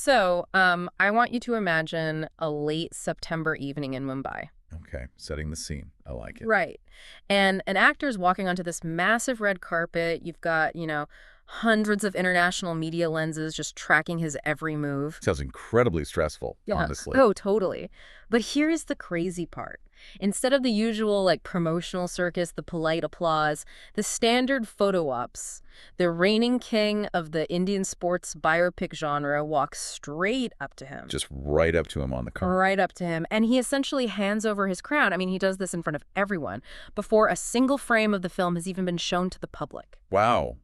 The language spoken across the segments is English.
I want you to imagine a late September evening in Mumbai. Okay, setting the scene. I like it. Right. And an actor's walking onto this massive red carpet. You've got, hundreds of international media lenses just tracking his every move. Sounds incredibly stressful, Yeah. honestly. Oh, totally. But here's the crazy part. Instead of the usual, promotional circus, the polite applause, the standard photo ops, the reigning king of the Indian sports biopic genre walks straight up to him. Just right up to him on the car. Right up to him. And he essentially hands over his crown. I mean, he does this in front of everyone before a single frame of the film has even been shown to the public. Wow.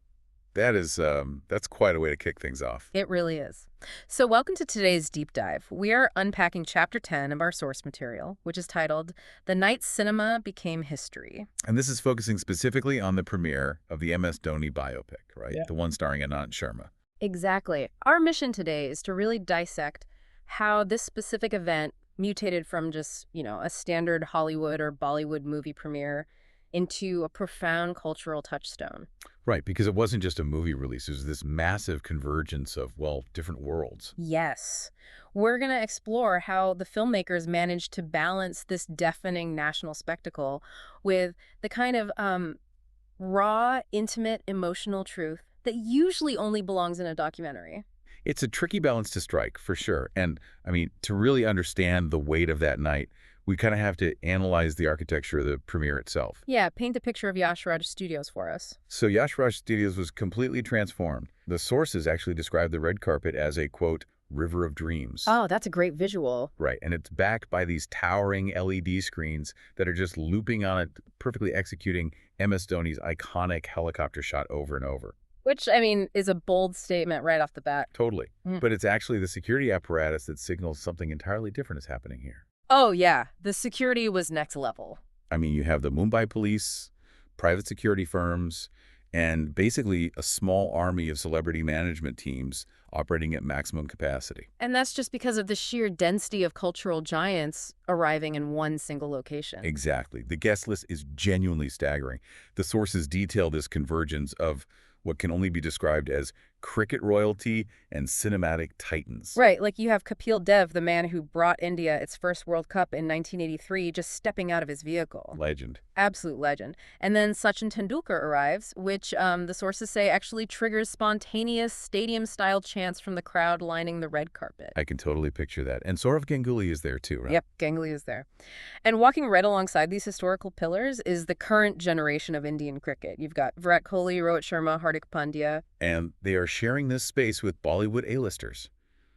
That's quite a way to kick things off. It really is. So welcome to today's deep dive. We are unpacking Chapter 10 of our source material, which is titled The Night Cinema Became History. And this is focusing specifically on the premiere of the MS Dhoni biopic, right? Yeah. The one starring Anant Sharma. Exactly. Our mission today is to really dissect how this specific event mutated from just, a standard Hollywood or Bollywood movie premiere into a profound cultural touchstone. Right, because it wasn't just a movie release. It was this massive convergence of, different worlds. Yes. We're going to explore how the filmmakers managed to balance this deafening national spectacle with the kind of raw, intimate, emotional truth that usually only belongs in a documentary. It's a tricky balance to strike, for sure. And, to really understand the weight of that night, we kind of have to analyze the architecture of the premiere itself. Yeah, paint a picture of Yash Raj Studios for us. So Yash Raj Studios was completely transformed. The sources actually describe the red carpet as a, quote, river of dreams. Oh, that's a great visual. Right, and it's backed by these towering LED screens that are just looping on it, perfectly executing MS Dhoni's iconic helicopter shot over and over. Which, is a bold statement right off the bat. Totally. But it's actually the security apparatus that signals something entirely different is happening here. Oh, yeah. The security was next level. You have the Mumbai police, private security firms, and basically a small army of celebrity management teams operating at maximum capacity. And that's just because of the sheer density of cultural giants arriving in one single location. Exactly. The guest list is genuinely staggering. The sources detail this convergence of what can only be described as cricket royalty and cinematic titans. Right, like you have Kapil Dev, the man who brought India its first World Cup in 1983, just stepping out of his vehicle. Legend. Absolute legend. And then Sachin Tendulkar arrives, which the sources say actually triggers spontaneous stadium-style chants from the crowd lining the red carpet. I can totally picture that. And Sourav Ganguly is there too, right? Yep, Ganguly is there. And walking right alongside these historical pillars is the current generation of Indian cricket. You've got Virat Kohli, Rohit Sharma, Hardik Pandya. And they are sharing this space with Bollywood A-listers.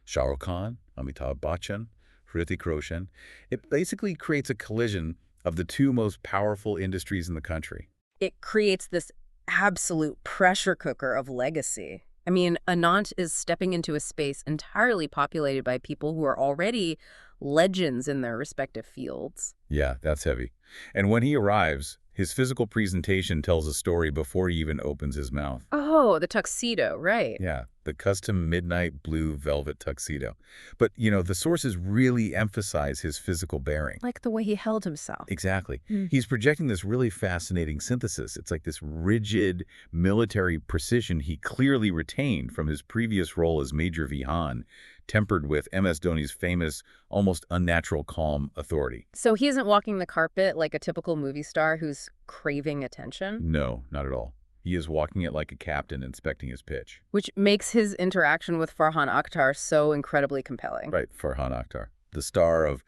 Shah Rukh Khan, Amitabh Bachchan, Hrithik Roshan. It basically creates a collision of the two most powerful industries in the country. It creates this absolute pressure cooker of legacy. Anant is stepping into a space entirely populated by people who are already legends in their respective fields. Yeah, that's heavy. And when he arrives, his physical presentation tells a story before he even opens his mouth. Oh, the tuxedo, right. Yeah, the custom midnight blue velvet tuxedo. But, the sources really emphasize his physical bearing. Like the way he held himself. Exactly. He's projecting this really fascinating synthesis. It's like this rigid military precision he clearly retained from his previous role as Major Vihan, tempered with MS Dhoni's famous, almost unnatural calm authority. So he isn't walking the carpet like a typical movie star who's craving attention? No, not at all. He is walking it like a captain inspecting his pitch. Which makes his interaction with Farhan Akhtar so incredibly compelling. Right, Farhan Akhtar, the star of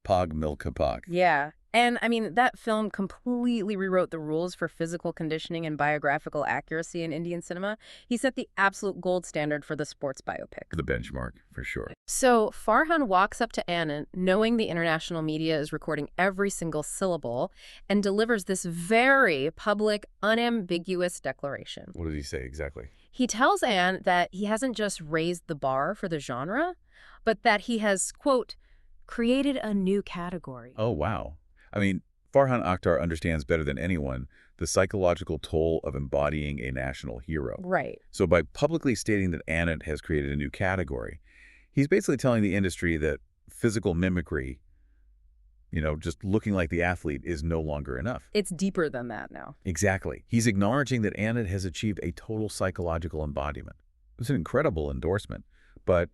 Bhaag Milkha Bhaag. Yeah. And, that film completely rewrote the rules for physical conditioning and biographical accuracy in Indian cinema. He set the absolute gold standard for the sports biopic. The benchmark, for sure. So Farhan walks up to Anant, knowing the international media is recording every single syllable, and delivers this very public, unambiguous declaration. What does he say exactly? He tells Anant that he hasn't just raised the bar for the genre, but that he has, quote, created a new category. Oh, wow. Farhan Akhtar understands better than anyone the psychological toll of embodying a national hero. Right. So by publicly stating that Anant has created a new category, he's basically telling the industry that physical mimicry, just looking like the athlete is no longer enough. It's deeper than that now. Exactly. He's acknowledging that Anant has achieved a total psychological embodiment. It's an incredible endorsement. but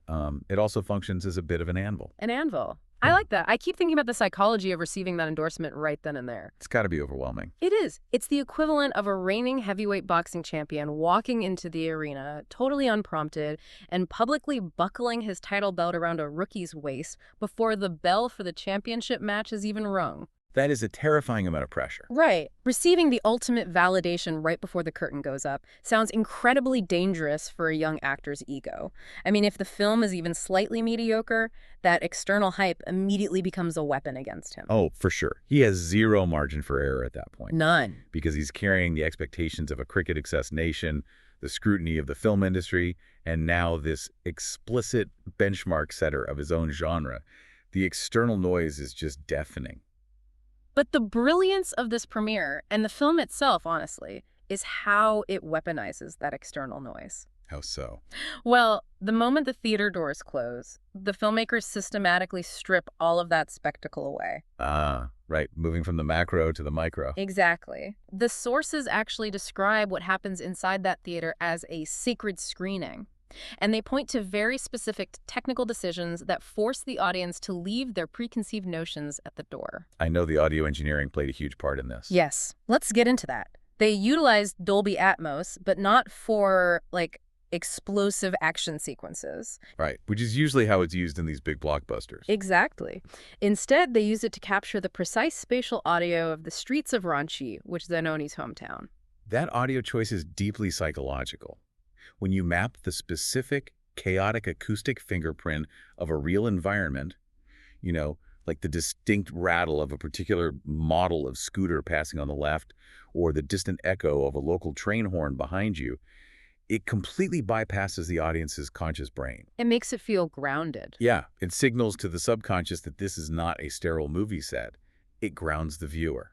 it also functions as a bit of an anvil. An anvil. I like that. I keep thinking about the psychology of receiving that endorsement right then and there. It's got to be overwhelming. It is. It's the equivalent of a reigning heavyweight boxing champion walking into the arena, totally unprompted, and publicly buckling his title belt around a rookie's waist before the bell for the championship match is even rung. That is a terrifying amount of pressure. Right. Receiving the ultimate validation right before the curtain goes up sounds incredibly dangerous for a young actor's ego. I mean, if the film is even slightly mediocre, that external hype immediately becomes a weapon against him. Oh, for sure. He has zero margin for error at that point. None. Because he's carrying the expectations of a cricket-obsessed nation, the scrutiny of the film industry, and now this explicit benchmark setter of his own genre. The external noise is just deafening. But the brilliance of this premiere, and the film itself, honestly, is how it weaponizes that external noise. How so? Well, the moment the theater doors close, the filmmakers systematically strip all of that spectacle away. Ah, right. Moving from the macro to the micro. Exactly. The sources actually describe what happens inside that theater as a sacred screening. And they point to very specific technical decisions that force the audience to leave their preconceived notions at the door. I know the audio engineering played a huge part in this. Yes. Let's get into that. They utilized Dolby Atmos, but not for, explosive action sequences. Right, which is usually how it's used in these big blockbusters. Exactly. Instead, they used it to capture the precise spatial audio of the streets of Ranchi, which is Dhanoni's hometown. That audio choice is deeply psychological. When you map the specific, chaotic acoustic fingerprint of a real environment, like the distinct rattle of a particular model of scooter passing on the left, or the distant echo of a local train horn behind you, it completely bypasses the audience's conscious brain. It makes it feel grounded. Yeah, it signals to the subconscious that this is not a sterile movie set. It grounds the viewer.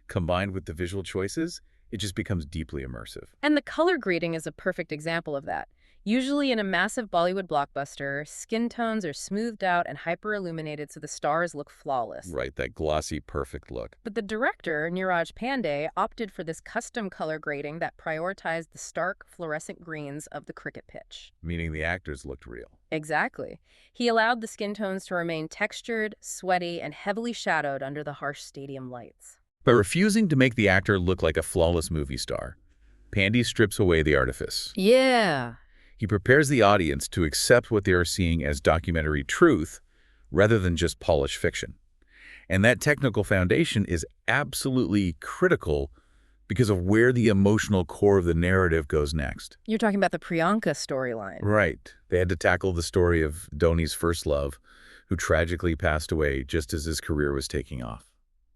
Combined with the visual choices, it just becomes deeply immersive. And the color grading is a perfect example of that. Usually in a massive Bollywood blockbuster, skin tones are smoothed out and hyper-illuminated so the stars look flawless. Right, that glossy, perfect look. But the director, Niraj Pandey, opted for this custom color grading that prioritized the stark, fluorescent greens of the cricket pitch. Meaning the actors looked real. Exactly. He allowed the skin tones to remain textured, sweaty, and heavily shadowed under the harsh stadium lights. But refusing to make the actor look like a flawless movie star, Pandey strips away the artifice. Yeah. He prepares the audience to accept what they are seeing as documentary truth rather than just polished fiction. And that technical foundation is absolutely critical because of where the emotional core of the narrative goes next. You're talking about the Priyanka storyline. Right. They had to tackle the story of Dhoni's first love, who tragically passed away just as his career was taking off.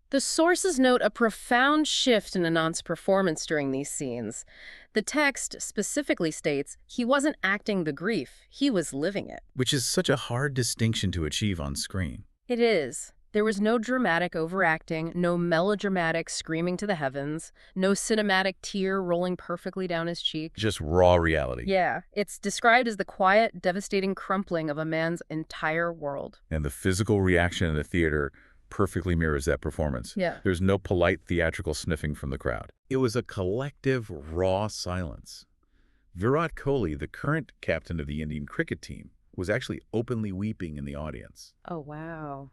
The sources note a profound shift in Anant's performance during these scenes. The text specifically states he wasn't acting the grief, he was living it. Which is such a hard distinction to achieve on screen. It is. There was no dramatic overacting, no melodramatic screaming to the heavens, no cinematic tear rolling perfectly down his cheek. Just raw reality. Yeah, it's described as the quiet, devastating crumpling of a man's entire world. And the physical reaction in the theater perfectly mirrors that performance. Yeah. There's no polite theatrical sniffing from the crowd. It was a collective, raw silence. Virat Kohli, the current captain of the Indian cricket team, was actually openly weeping in the audience. Oh, wow.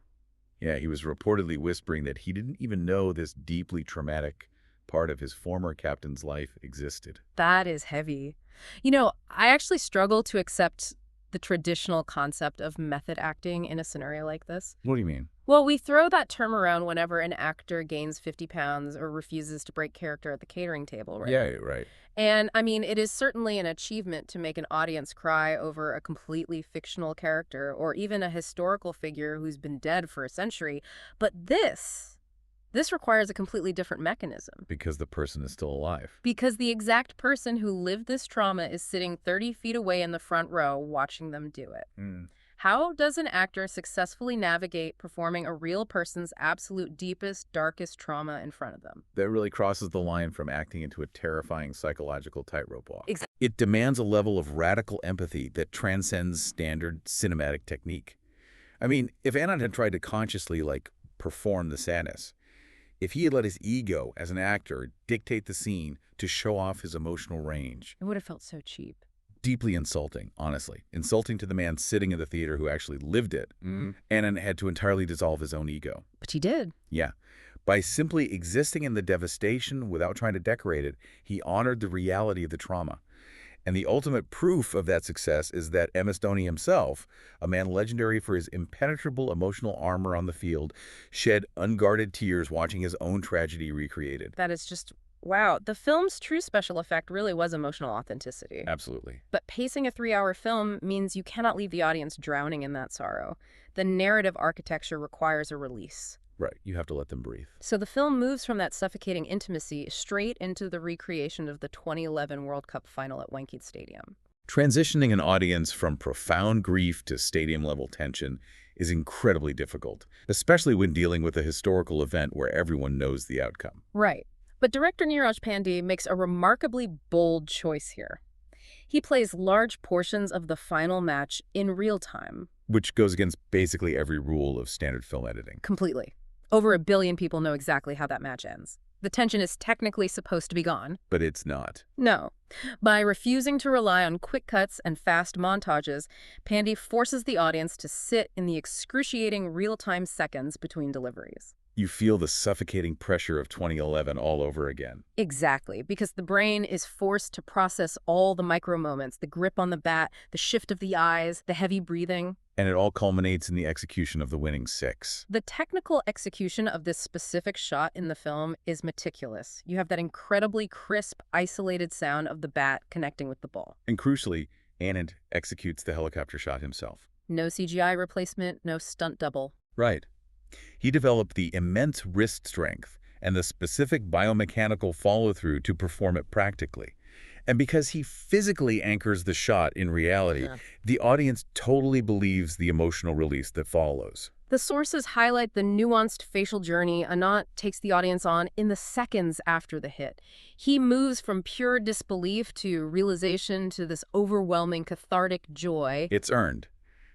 Yeah, he was reportedly whispering that he didn't even know this deeply traumatic part of his former captain's life existed. That is heavy. I actually struggle to accept the traditional concept of method acting in a scenario like this. What do you mean? Well, we throw that term around whenever an actor gains 50 pounds or refuses to break character at the catering table, right? Yeah, right. And, it is certainly an achievement to make an audience cry over a completely fictional character or even a historical figure who's been dead for a century. But this requires a completely different mechanism. Because the person is still alive. Because the exact person who lived this trauma is sitting 30 feet away in the front row watching them do it. How does an actor successfully navigate performing a real person's absolute deepest, darkest trauma in front of them? That really crosses the line from acting into a terrifying psychological tightrope walk. Exactly. It demands a level of radical empathy that transcends standard cinematic technique. I mean, if Anant had tried to consciously, perform the sadness, if he had let his ego as an actor dictate the scene to show off his emotional range, It would have felt so cheap. deeply insulting, honestly. Insulting to the man sitting in the theater who actually lived it. Anand had to entirely dissolve his own ego. But he did. Yeah. By simply existing in the devastation without trying to decorate it, he honored the reality of the trauma. And the ultimate proof of that success is that MS Dhoni himself, a man legendary for his impenetrable emotional armor on the field, shed unguarded tears watching his own tragedy recreated. That is just, wow. The film's true special effect really was emotional authenticity. Absolutely. But pacing a 3-hour film means you cannot leave the audience drowning in that sorrow. The narrative architecture requires a release. Right. You have to let them breathe. So the film moves from that suffocating intimacy straight into the recreation of the 2011 World Cup final at Wankhede Stadium. Transitioning an audience from profound grief to stadium-level tension is incredibly difficult, especially when dealing with a historical event where everyone knows the outcome. Right. But director Niraj Pandya makes a remarkably bold choice here. He plays large portions of the final match in real time. Which goes against basically every rule of standard film editing. Completely. Over 1 billion people know exactly how that match ends. The tension is technically supposed to be gone. But it's not. No. By refusing to rely on quick cuts and fast montages, Pandya forces the audience to sit in the excruciating real-time seconds between deliveries. You feel the suffocating pressure of 2011 all over again. Exactly, because the brain is forced to process all the micro moments, the grip on the bat, the shift of the eyes, the heavy breathing. And it all culminates in the execution of the winning six. The technical execution of this specific shot in the film is meticulous. You have that incredibly crisp, isolated sound of the bat connecting with the ball. And crucially, Anand executes the helicopter shot himself. No CGI replacement, no stunt double. Right. He developed the immense wrist strength and the specific biomechanical follow-through to perform it practically. And because he physically anchors the shot in reality, the audience totally believes the emotional release that follows. The sources highlight the nuanced facial journey Anant takes the audience on in the seconds after the hit. He moves from pure disbelief to realization to this overwhelming cathartic joy. It's earned.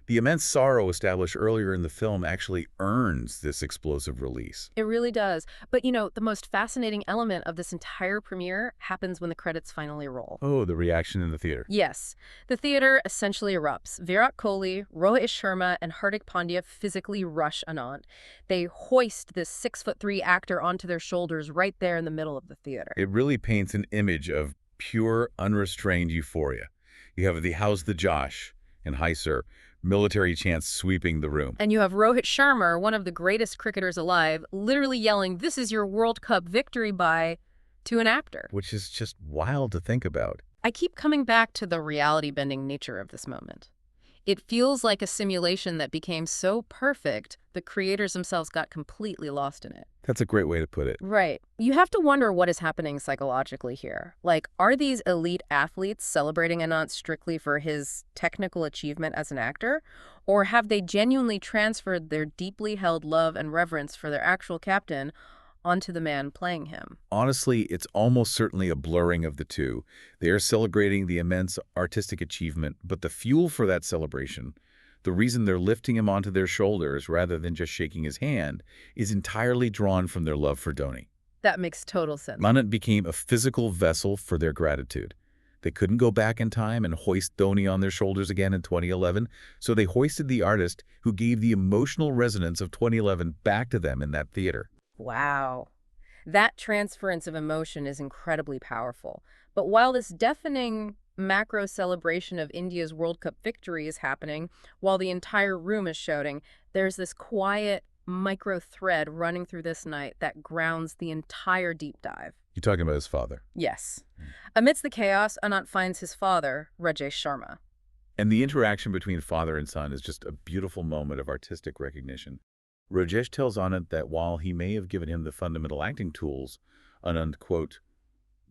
The immense sorrow established earlier in the film actually earns this explosive release. It really does. But, you know, the most fascinating element of this entire premiere happens when the credits finally roll. Oh, the reaction in the theater. Yes. The theater essentially erupts. Virat Kohli, Rohit Sharma, and Hardik Pandya physically rush Anant. They hoist this 6'3" actor onto their shoulders right there in the middle of the theater. It really paints an image of pure, unrestrained euphoria. You have the "How's the Josh?" and "Hi, sir," military chants sweeping the room. And you have Rohit Sharma, one of the greatest cricketers alive, literally yelling, "This is your World Cup victory bye," to an actor. Which is just wild to think about. I keep coming back to the reality-bending nature of this moment. It feels like a simulation that became so perfect, the creators themselves got completely lost in it. That's a great way to put it. Right. You have to wonder what is happening psychologically here. Like, are these elite athletes celebrating Anant strictly for his technical achievement as an actor? Or have they genuinely transferred their deeply held love and reverence for their actual captain onto the man playing him? Honestly, it's almost certainly a blurring of the two. They are celebrating the immense artistic achievement, but the fuel for that celebration, the reason they're lifting him onto their shoulders rather than just shaking his hand, is entirely drawn from their love for Dhoni. That makes total sense. Anant became a physical vessel for their gratitude. They couldn't go back in time and hoist Dhoni on their shoulders again in 2011, so they hoisted the artist who gave the emotional resonance of 2011 back to them in that theater. Wow. That transference of emotion is incredibly powerful. But while this deafening macro celebration of India's World Cup victory is happening, while the entire room is shouting, there's this quiet micro thread running through this night that grounds the entire deep dive. You're talking about his father. Yes. Amidst the chaos, Anant finds his father, Rajesh Sharma. And the interaction between father and son is just a beautiful moment of artistic recognition. Rajesh tells Anant that while he may have given him the fundamental acting tools, Anant, quote,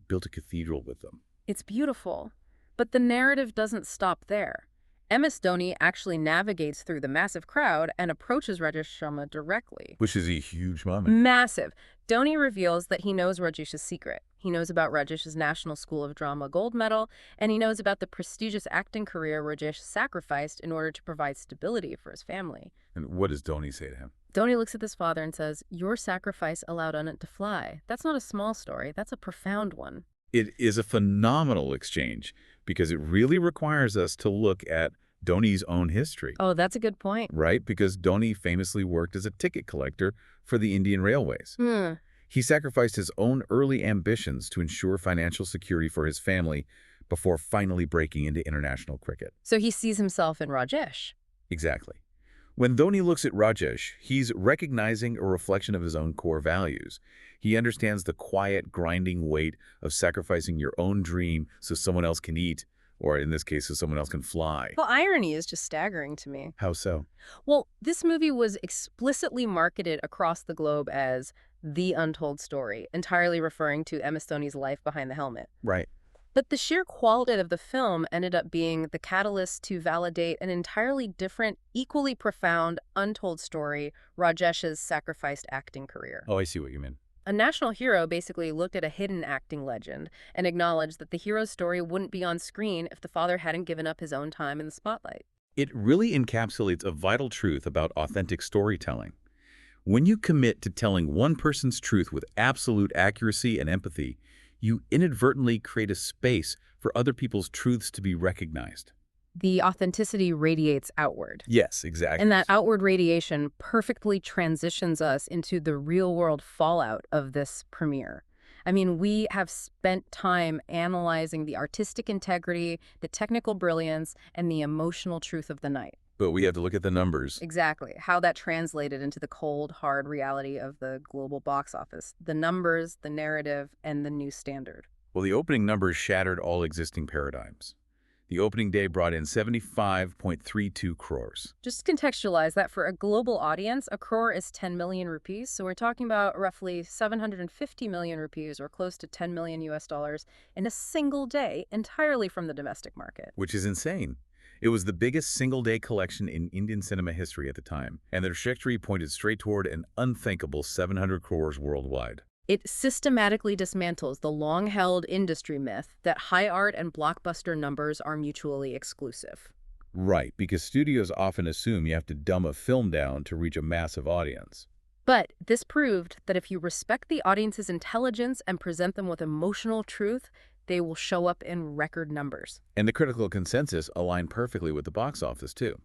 built a cathedral with them. It's beautiful. But the narrative doesn't stop there. MS Dhoni actually navigates through the massive crowd and approaches Rajesh Sharma directly. Which is a huge moment. Massive. Dhoni reveals that he knows Rajesh's secret. He knows about Rajesh's National School of Drama gold medal, and he knows about the prestigious acting career Rajesh sacrificed in order to provide stability for his family. And what does Dhoni say to him? Dhoni looks at his father and says, "Your sacrifice allowed Anant to fly. That's not a small story. That's a profound one." It is a phenomenal exchange because it really requires us to look at Dhoni's own history, Oh, that's a good point. right? Because Dhoni famously worked as a ticket collector for the Indian Railways. Hmm. He sacrificed his own early ambitions to ensure financial security for his family before finally breaking into international cricket. So he sees himself in Rajesh. Exactly. When Dhoni looks at Rajesh, he's recognizing a reflection of his own core values. He understands the quiet, grinding weight of sacrificing your own dream so someone else can eat, or in this case, so someone else can fly. Well, irony is just staggering to me. How so? Well, this movie was explicitly marketed across the globe as the untold story, entirely referring to Emma Stoney's life behind the helmet. Right. But the sheer quality of the film ended up being the catalyst to validate an entirely different, equally profound, untold story, Rajesh's sacrificed acting career. Oh, I see what you mean. A national hero basically looked at a hidden acting legend and acknowledged that the hero's story wouldn't be on screen if the father hadn't given up his own time in the spotlight. It really encapsulates a vital truth about authentic storytelling. When you commit to telling one person's truth with absolute accuracy and empathy, you inadvertently create a space for other people's truths to be recognized. The authenticity radiates outward. Yes, exactly. And that outward radiation perfectly transitions us into the real-world fallout of this premiere. I mean, we have spent time analyzing the artistic integrity, the technical brilliance, and the emotional truth of the night. But we have to look at the numbers. Exactly. How that translated into the cold, hard reality of the global box office. The numbers, the narrative, and the new standard. Well, the opening numbers shattered all existing paradigms. The opening day brought in 75.32 crores. Just contextualize that for a global audience, a crore is 10 million rupees. So we're talking about roughly 750 million rupees or close to 10 million US dollars in a single day, entirely from the domestic market. Which is insane. It was the biggest single-day collection in Indian cinema history at the time, and the trajectory pointed straight toward an unthinkable 700 crores worldwide. It systematically dismantles the long-held industry myth that high art and blockbuster numbers are mutually exclusive. Right, because studios often assume you have to dumb a film down to reach a massive audience. But this proved that if you respect the audience's intelligence and present them with emotional truth, they will show up in record numbers. And the critical consensus aligned perfectly with the box office, too.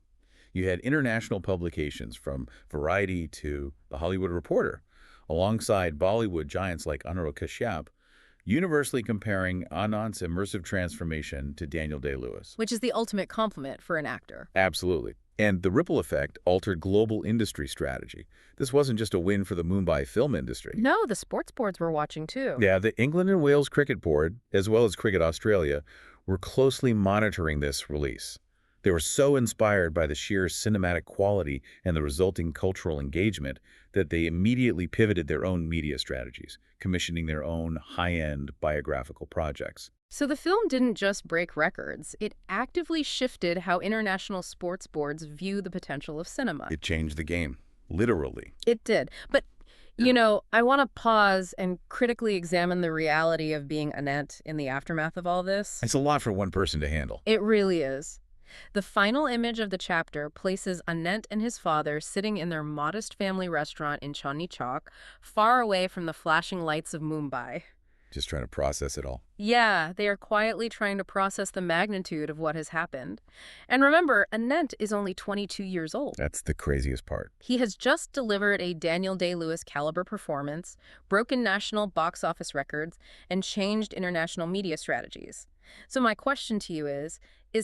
You had international publications from Variety to The Hollywood Reporter, alongside Bollywood giants like Anurag Kashyap, universally comparing Anant's immersive transformation to Daniel Day-Lewis. Which is the ultimate compliment for an actor. Absolutely. And the ripple effect altered global industry strategy. This wasn't just a win for the Mumbai film industry. No, the sports boards were watching too. Yeah, the England and Wales Cricket Board, as well as Cricket Australia, were closely monitoring this release. They were so inspired by the sheer cinematic quality and the resulting cultural engagement that they immediately pivoted their own media strategies, commissioning their own high-end biographical projects. So the film didn't just break records, it actively shifted how international sports boards view the potential of cinema. It changed the game, literally. It did. But, you know, I want to pause and critically examine the reality of being Anant in the aftermath of all this. It's a lot for one person to handle. It really is. The final image of the chapter places Anant and his father sitting in their modest family restaurant in Chandni Chowk, far away from the flashing lights of Mumbai. Just trying to process it all. Yeah, they are quietly trying to process the magnitude of what has happened. And remember, Anant is only 22 years old. That's the craziest part. He has just delivered a Daniel Day-Lewis caliber performance, broken national box office records, and changed international media strategies. So my question to you is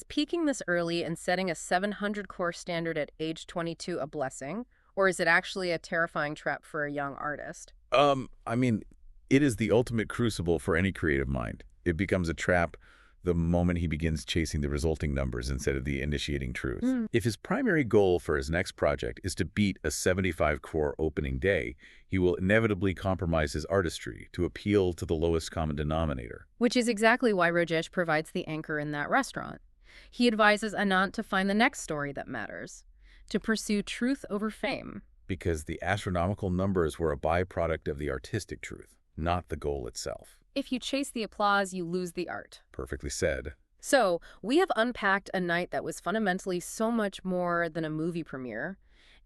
peaking this early and setting a 700 crore standard at age 22 a blessing, or is it actually a terrifying trap for a young artist? I mean, it is the ultimate crucible for any creative mind. It becomes a trap the moment he begins chasing the resulting numbers instead of the initiating truth. If his primary goal for his next project is to beat a 75 crore opening day, he will inevitably compromise his artistry to appeal to the lowest common denominator. Which is exactly why Rajesh provides the anchor in that restaurant. He advises Anant to find the next story that matters, to pursue truth over fame. Because the astronomical numbers were a byproduct of the artistic truth, not the goal itself. If you chase the applause, you lose the art. Perfectly said. So, we have unpacked a night that was fundamentally so much more than a movie premiere.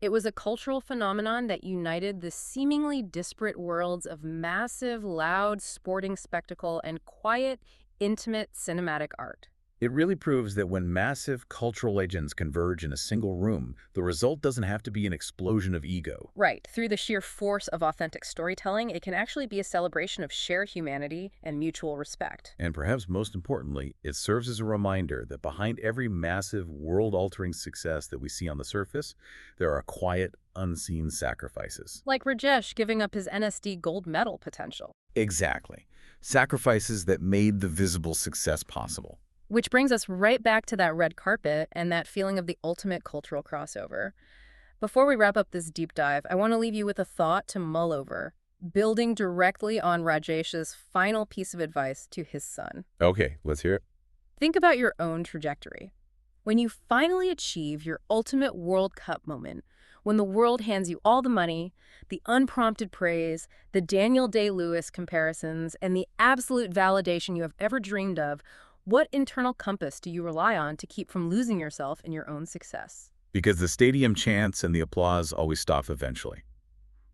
It was a cultural phenomenon that united the seemingly disparate worlds of massive, loud sporting spectacle and quiet, intimate cinematic art. It really proves that when massive cultural legends converge in a single room, the result doesn't have to be an explosion of ego. Right, through the sheer force of authentic storytelling, it can actually be a celebration of shared humanity and mutual respect. And perhaps most importantly, it serves as a reminder that behind every massive, world-altering success that we see on the surface, there are quiet, unseen sacrifices. Like Rajesh giving up his NSD gold medal potential. Exactly. Sacrifices that made the visible success possible. Which brings us right back to that red carpet and that feeling of the ultimate cultural crossover. Before we wrap up this deep dive, I want to leave you with a thought to mull over, building directly on Rajesh's final piece of advice to his son. Okay, let's hear it. Think about your own trajectory. When you finally achieve your ultimate World Cup moment, when the world hands you all the money, the unprompted praise, the Daniel Day-Lewis comparisons, and the absolute validation you have ever dreamed of, what internal compass do you rely on to keep from losing yourself in your own success? Because the stadium chants and the applause always stop eventually.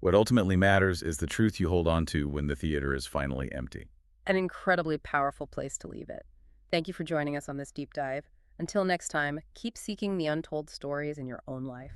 What ultimately matters is the truth you hold on to when the theater is finally empty. An incredibly powerful place to leave it. Thank you for joining us on this deep dive. Until next time, keep seeking the untold stories in your own life.